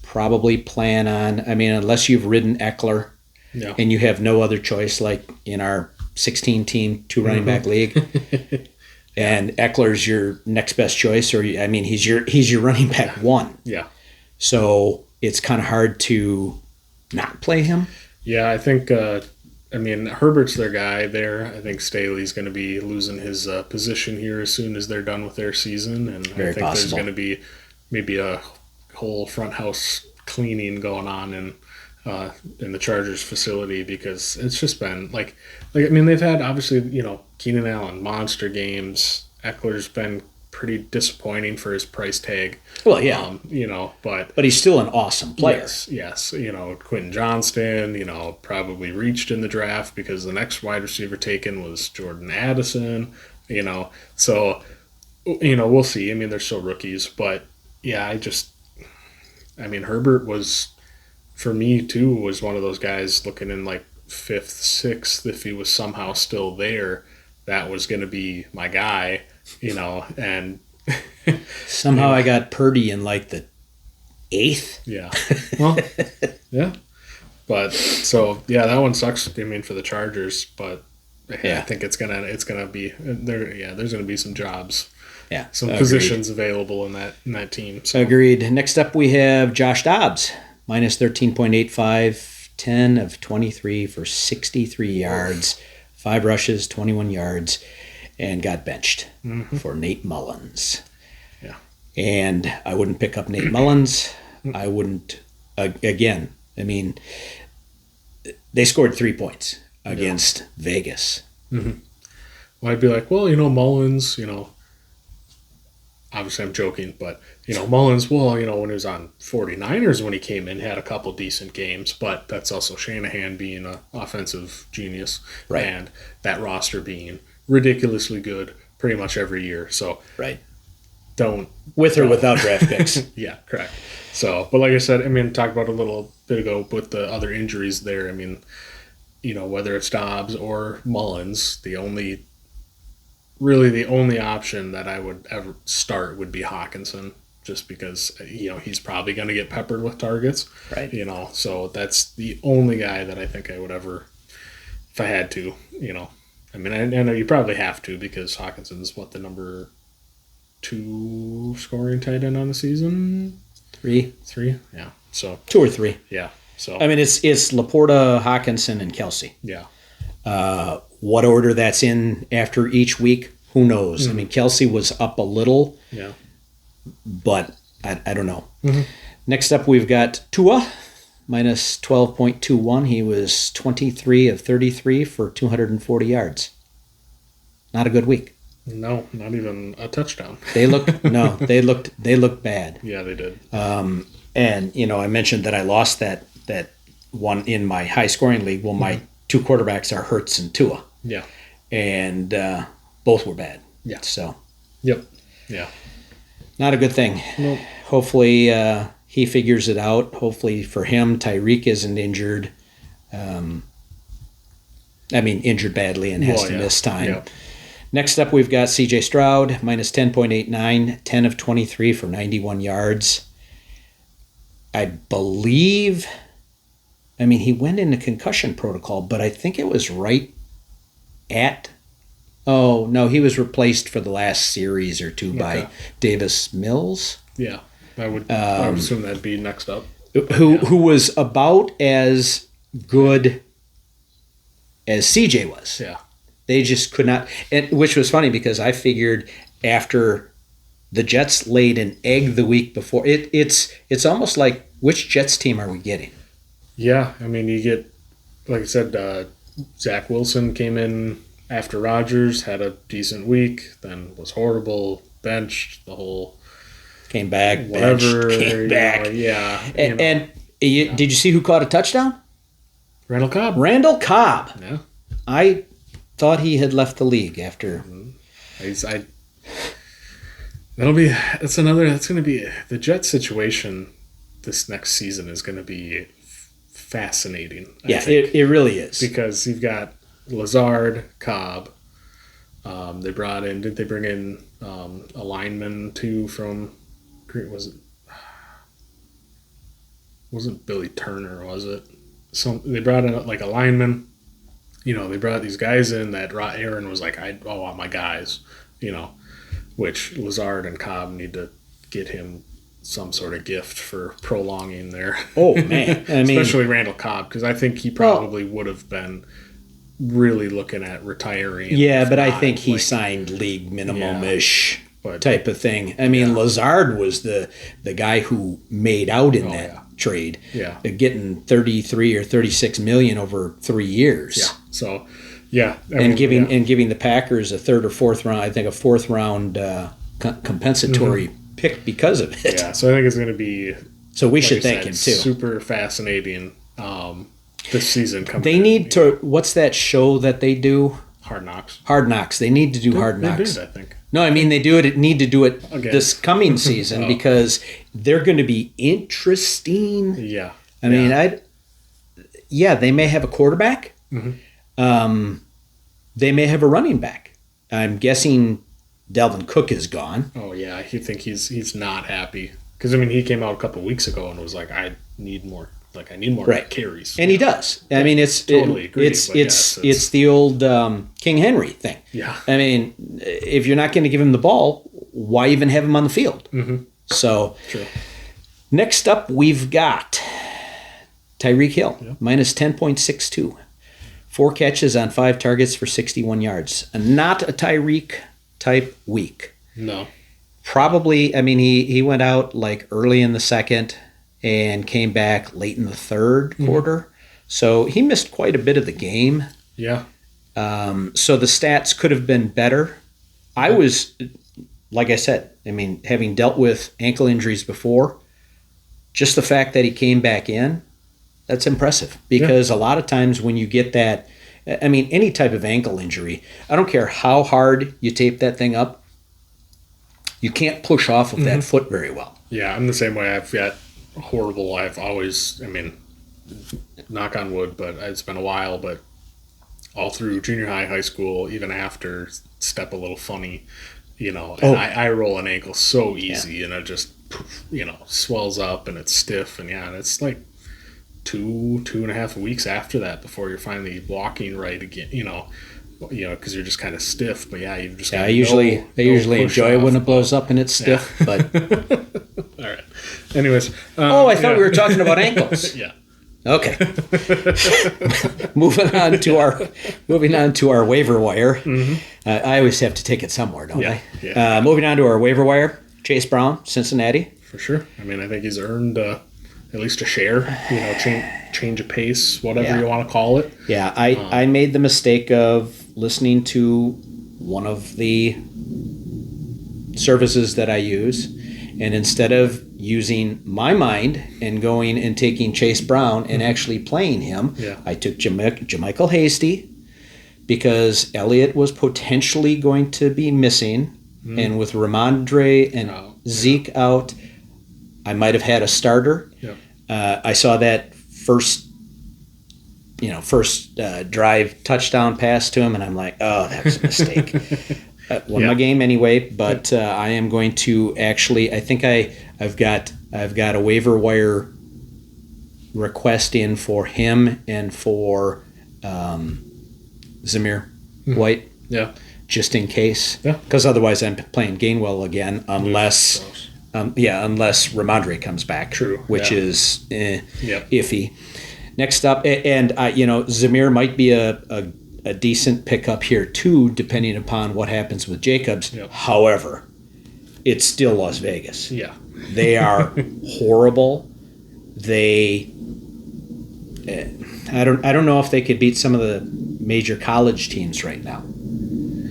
probably plan on, unless you've ridden Eckler and you have no other choice, like in our 16-team, 2 running back league. And Eckler's your next best choice, he's your running back 1. Yeah. So it's kind of hard to not play him. Yeah, I think Herbert's their guy there. I think Staley's going to be losing his position here as soon as they're done with their season, and Very I think possible. there's going to be maybe a whole front house cleaning going on in the Chargers facility, because it's just been they've had, obviously, Keenan Allen monster games. Eckler's been pretty disappointing for his price tag. Well, yeah, but he's still an awesome player. Yes. Quentin Johnston, probably reached in the draft because the next wide receiver taken was Jordan Addison. So we'll see. They're still rookies, but yeah, Herbert was, for me too, was one of those guys looking in like 5th, 6th. If he was somehow still there, that was going to be my guy. And somehow I got Purdy in like the 8th. Yeah. Well, yeah. But so yeah, that one sucks. For the Chargers, but I think it's gonna be there. There's gonna be some jobs. Yeah, some positions available in that team. So. Agreed. Next up, we have Josh Dobbs, minus 13.85, 10 of 23 for 63 yards, 5 rushes, 21 yards. And got benched for Nate Mullins. Yeah. And I wouldn't pick up Nate Mullins. I wouldn't, again, they scored 3 points against Vegas. Mm-hmm. Well, I'd be like, Mullins, obviously I'm joking, but, Mullins, when he was on 49ers when he came in, had a couple decent games, but that's also Shanahan being an offensive genius. Right. And that roster being ridiculously good pretty much every year. So right. Don't. With or without draft picks. Yeah, correct. So, but like I said, talked about a little bit ago with the other injuries there. Whether it's Dobbs or Mullins, the only option that I would ever start would be Hawkinson, just because, he's probably going to get peppered with targets. Right. So that's the only guy that I think I would ever, if I had to, I know you probably have to, because Hawkinson's the number 2 scoring tight end on the season? 3? Yeah. So 2 or 3. Yeah. So it's Laporta, Hawkinson, and Kelsey. Yeah. What order that's in after each week, who knows? Mm-hmm. Kelsey was up a little. Yeah. But I don't know. Mm-hmm. Next up, we've got Tua, minus 12.21. He was 23 of 33 for 240 yards. Not a good week. No, not even a touchdown. They looked bad. Yeah, they did. And I mentioned that I lost that one in my high scoring league. Well, my 2 quarterbacks are Hurts and Tua. Yeah. And both were bad. Yeah. So. Yep. Yeah. Not a good thing. Nope. Hopefully he figures it out. Hopefully for him, Tyreek isn't injured. Injured badly and has to miss time. Yep. Next up, we've got C.J. Stroud, minus 10.89, 10 of 23 for 91 yards. I believe, he went into concussion protocol, but I think it was right at Oh, no, he was replaced for the last series or two by Okay. Davis Mills, Yeah, I would assume that'd be next up. who was about as good as CJ was. Yeah. They just could not, and which was funny because I figured after the Jets laid an egg the week before, it's almost like, which Jets team are we getting? Yeah, I mean, you get, like I said, Zach Wilson came in after Rodgers, had a decent week, then was horrible, benched, the whole Came back, whatever. benched, came back. Yeah. And did you see who caught a touchdown? Randall Cobb. Randall Cobb. Yeah. I thought he had left the league after. That's going to be the Jets situation this next season is going to be fascinating. I think, it really is. because you've got Lazard, Cobb. They brought in, did they bring in a lineman too from, wasn't Billy Turner, was it? They brought in like a lineman. They brought these guys in that Aaron was like, I want my guys, which Lazard and Cobb need to get him some sort of gift for prolonging their. Oh, man. I mean, especially Randall Cobb, because I think he probably would have been really looking at retiring. yeah, but I not, think he like, signed league minimum-ish but- type of thing. I mean, Lazard was the guy who made out in that trade. Yeah. Getting 33 or 36 million over 3 years. Yeah. So, yeah. And giving the Packers a third or fourth round, I think a fourth round compensatory pick because of it. Yeah. So I think it's going to be. So we like should I thank said, him too. Super fascinating. This season coming. They need to. What's that show that they do? Hard Knocks. Hard Knocks. They need to do Hard Knocks. They did, I think. No, I mean they need to do it Again. this coming season because they're going to be interesting. Yeah. I mean, they may have a quarterback. They may have a running back. I'm guessing Dalvin Cook is gone. Oh yeah, I think he's not happy because I mean he came out a couple weeks ago and was like, I need more carries, And he does. I mean, Totally agree, it's but it's the old King Henry thing. Yeah. I mean, if you're not going to give him the ball, why even have him on the field? So, True. next up, we've got Tyreek Hill, minus 10.62. 4 catches on 5 targets for 61 yards. Not a Tyreek type week. No. Probably, I mean, he went out like early in the second and came back late in the third quarter. So he missed quite a bit of the game. Yeah. So the stats could have been better. I was, like I said, I mean, having dealt with ankle injuries before, just the fact that he came back in, that's impressive. Because a lot of times when you get that, I mean, any type of ankle injury, I don't care how hard you tape that thing up, you can't push off of that foot very well. Yeah, I'm the same way. I've always, I mean, knock on wood, but it's been a while, but all through junior high, high school, even after, step a little funny, and I roll an ankle so easy and it just, swells up and it's stiff and it's like 2.5 weeks after that before you're finally walking right again, because you're just kind of stiff. But you've just I usually enjoy it when it blows up and it's stiff. But all right. Anyways. I thought we were talking about ankles. Yeah. Okay. moving on to our waiver wire. I always have to take it somewhere, don't I? Yeah. Moving on to our waiver wire. Chase Brown, Cincinnati. For sure. I mean, I think he's earned at least a share. Change of pace, whatever you want to call it. Yeah, I made the mistake of listening to one of the services that I use, and instead of using my mind and going and taking Chase Brown and actually playing him, I took Jermichael Hasty because Elliott was potentially going to be missing, and with Ramondre and Zeke out, I might have had a starter. I saw that first drive touchdown pass to him, and I'm like, oh, that was a mistake. Won my game anyway, but I am going to actually. I think I've got a waiver wire request in for him and for Zamir White. Yeah. just in case. Yeah. Because otherwise I'm playing Gainwell again unless Ramondre comes back. True. Which Yeah. is Yep. iffy. Next up, and Zamir might be a decent pickup here too, depending upon what happens with Jacobs. Yep. However, it's still Las Vegas. Yeah. They are horrible. I don't know if they could beat some of the major college teams right now.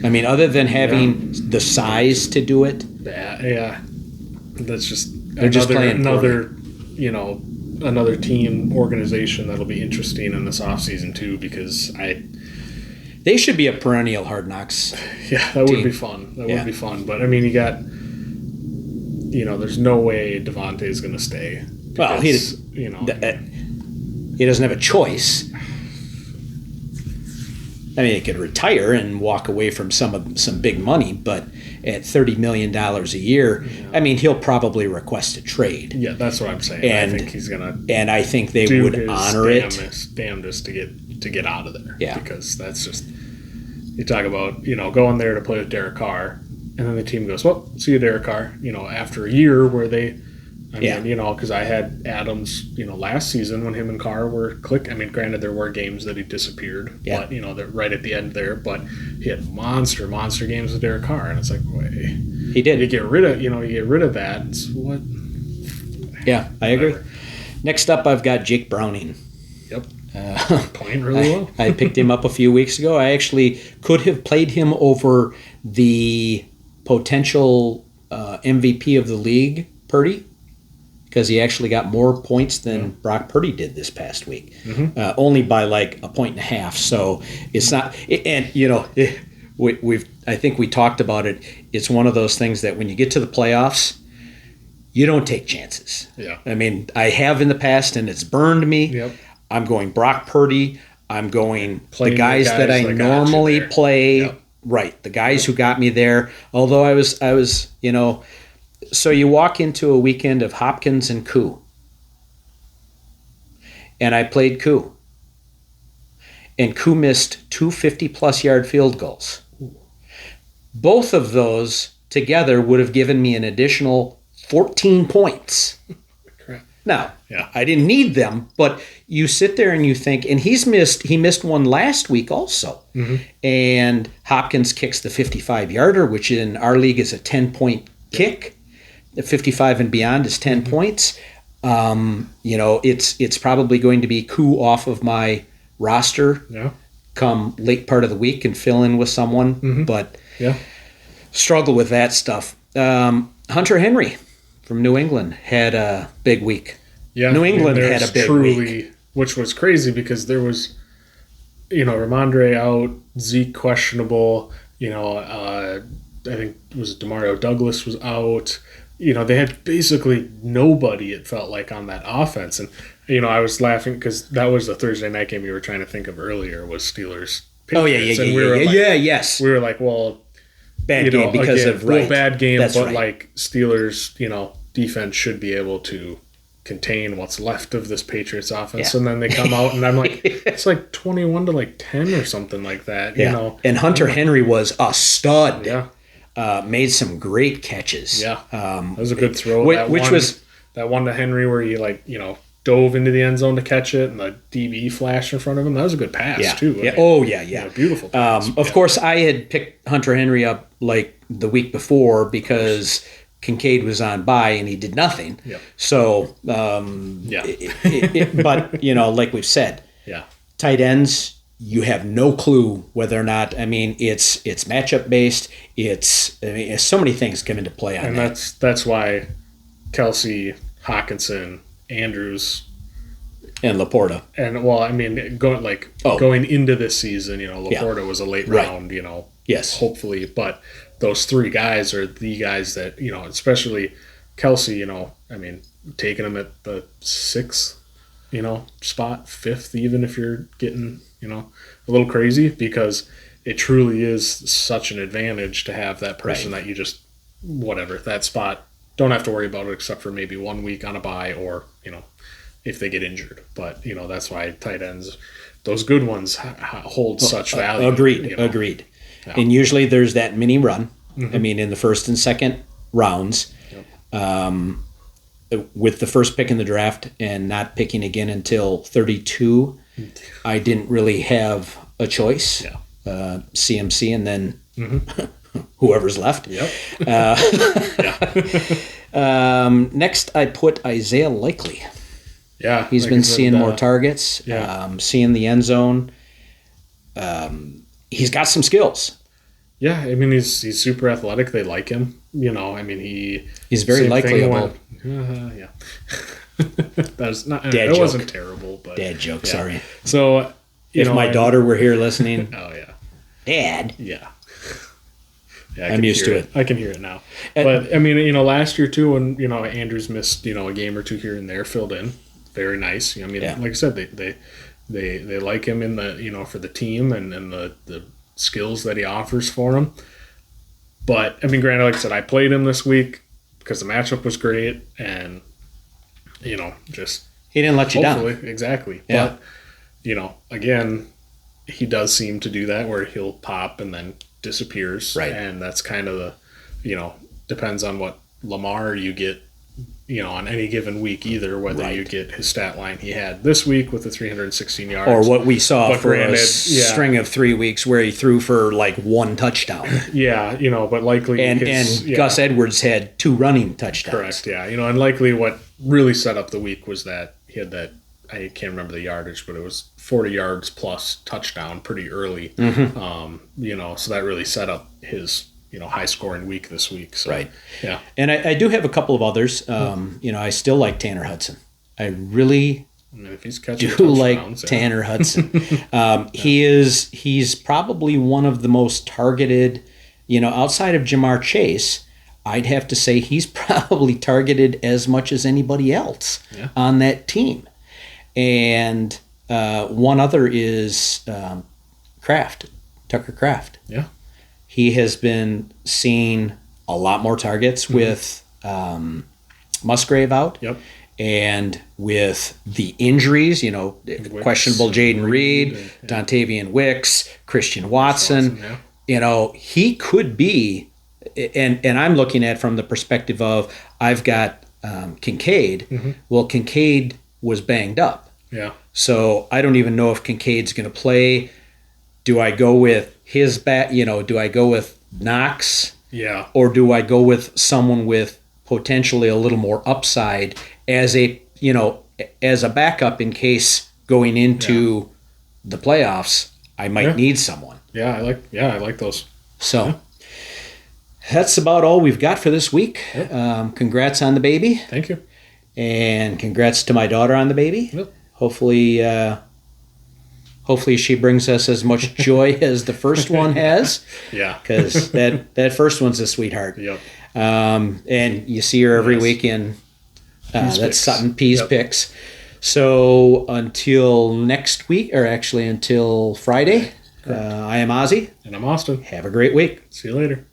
I mean, other than having the size to do it. Yeah. That's just They're just playing another team organization that'll be interesting in this offseason too, because they should be a perennial Hard Knocks. Yeah, that team. would be fun. That would be fun. But I mean, you got, there's no way Devontae's going to stay. Well, Because, he doesn't have a choice. I mean, he could retire and walk away from some big money, but at $30 million a year, I mean, he'll probably request a trade. Yeah, that's what I'm saying. And I think he's gonna and I think they do would his honor it. damnedest to get out of there. Yeah. Because that's just, you talk about going there to play with Derek Carr, and then the team goes, well, see you, Derek Carr. After a year where they. Because I had Adams, last season when him and Carr were click. I mean, granted, there were games that he disappeared, but they're right at the end there. But he had monster games with Derek Carr, and it's like, wait, He did. you get rid of that. It's what? Yeah, I agree. Next up, I've got Jake Browning. Yep, playing really well. I picked him up a few weeks ago. I actually could have played him over the potential MVP of the league, Purdy, because he actually got more points than Brock Purdy did this past week, only by like 1.5 points. So it's not, and I think we talked about it. It's one of those things that when you get to the playoffs, you don't take chances. Yeah. I mean, I have in the past, and it's burned me. Yep. I'm going Brock Purdy. I'm going Playing the guys that I that got you normally there. play. Yep. Right, the guys who got me there. Although I was, so you walk into a weekend of Hopkins and Koo. And I played Koo. And Koo missed 2 50-plus yard field goals. Both of those together would have given me an additional 14 points. Crap. Now, Yeah. I didn't need them, but you sit there and you think, and he missed one last week also. And Hopkins kicks the 55-yarder, which in our league is a 10-point kick. The 55 and beyond is 10 points. It's probably going to be Koo off of my roster come late part of the week and fill in with someone, but struggle with that stuff. Hunter Henry from New England had a big week. Yeah, New England had a big week. Which was crazy because there was, Ramondre out, Zeke questionable. I think it was Demario Douglas was out. They had basically nobody, it felt like, on that offense. And, I was laughing because that was the Thursday night game you were trying to think of earlier was Steelers. Oh, yeah. Yes. We were like, well, bad game because again, of right. Real bad game, That's but right. like Steelers, defense should be able to contain what's left of this Patriots offense. Yeah. And then they come out and I'm like, it's like 21 to 10 or something like that. And Hunter Henry was a stud. Yeah. Made some great catches. Yeah. That was a good throw. That one to Henry where he dove into the end zone to catch it and the DB flashed in front of him. That was a good pass too. Yeah. Yeah. Beautiful pass. Of course, I had picked Hunter Henry up like the week before because Kincaid was on bye and he did nothing. Yep. So, but like we've said, tight ends, you have no clue whether or not. I mean, it's matchup based. It's so many things come into play on and that. that's why Kelsey, Hawkinson, Andrews, and Laporta. And going into this season, Laporta was a late round, Yes. hopefully, but those three guys are the guys that, especially Kelsey, taking him at the 6th, spot, 5th, even if you're getting, a little crazy, because it truly is such an advantage to have that person that you just, that spot, don't have to worry about it except for maybe 1 week on a bye or, if they get injured. But, that's why tight ends, those good ones hold such value. Agreed. Yeah. And usually there's that mini run. Mm-hmm. I mean, in the first and second rounds, with the first pick in the draft and not picking again until 32, I didn't really have a choice. Yeah. CMC and then whoever's left. Yep. Next, I put Isaiah Likely. Yeah. He's like been I said, seeing more targets, yeah. seeing the end zone. He's got some skills. Yeah, I mean he's super athletic. They like him. I mean he's very likable. Yeah. That's not. Dad It joke. wasn't terrible, but Dad joke. yeah. Sorry. So If my daughter were here listening, Oh yeah. Dad. Yeah. Yeah, I'm used to it. I can hear it now. But I mean, last year too, when Andrews missed a game or two here and there, filled in, very nice. I mean, like I said, they like him in the for the team and the skills that he offers for them. But I mean, granted, like I said, I played him this week because the matchup was great, and just He didn't let you down. Exactly. Yeah. But again, he does seem to do that where he'll pop and then disappears. Right. And that's kind of depends on what Lamar you get, on any given week either, whether you get his stat line he had this week with the 316 yards. Or what we saw But for granted, a string of 3 weeks where he threw for like 1 touchdown. Yeah, but likely And Gus Edwards had 2 running touchdowns. Correct, yeah. And likely what really set up the week was that he had that, I can't remember the yardage, but it was 40 yards plus touchdown pretty early. Mm-hmm. So that really set up his, high scoring week this week. So, Right. Yeah. And I do have a couple of others. I still like Tanner Hudson. I really If he's catching do like touchdowns, Tanner Hudson. He's probably one of the most targeted, outside of Jamar Chase. I'd have to say he's probably targeted as much as anybody else on that team. And one other is Tucker Kraft. Yeah. He has been seeing a lot more targets with Musgrave out. Yep. And with the injuries, questionable Jaden Reed, Dontavian Wicks, Christian Watson, he could be, and I'm looking at it from the perspective of I've got Kincaid. Well, Kincaid was banged up. Yeah. So I don't even know if Kincaid's going to play. Do I go with his bat? Do I go with Knox? Yeah. Or do I go with someone with potentially a little more upside as a backup in case going into the playoffs I might need someone. Yeah, I like those. So that's about all we've got for this week. Yep. Congrats on the baby. Thank you. And congrats to my daughter on the baby. Yep. Hopefully she brings us as much joy as the first one has. Yeah. Because that first one's a sweetheart. Yep. And you see her every week in that's Sutton Peas Picks. So until next week, or actually until Friday, I am Ozzy. And I'm Austin. Have a great week. See you later.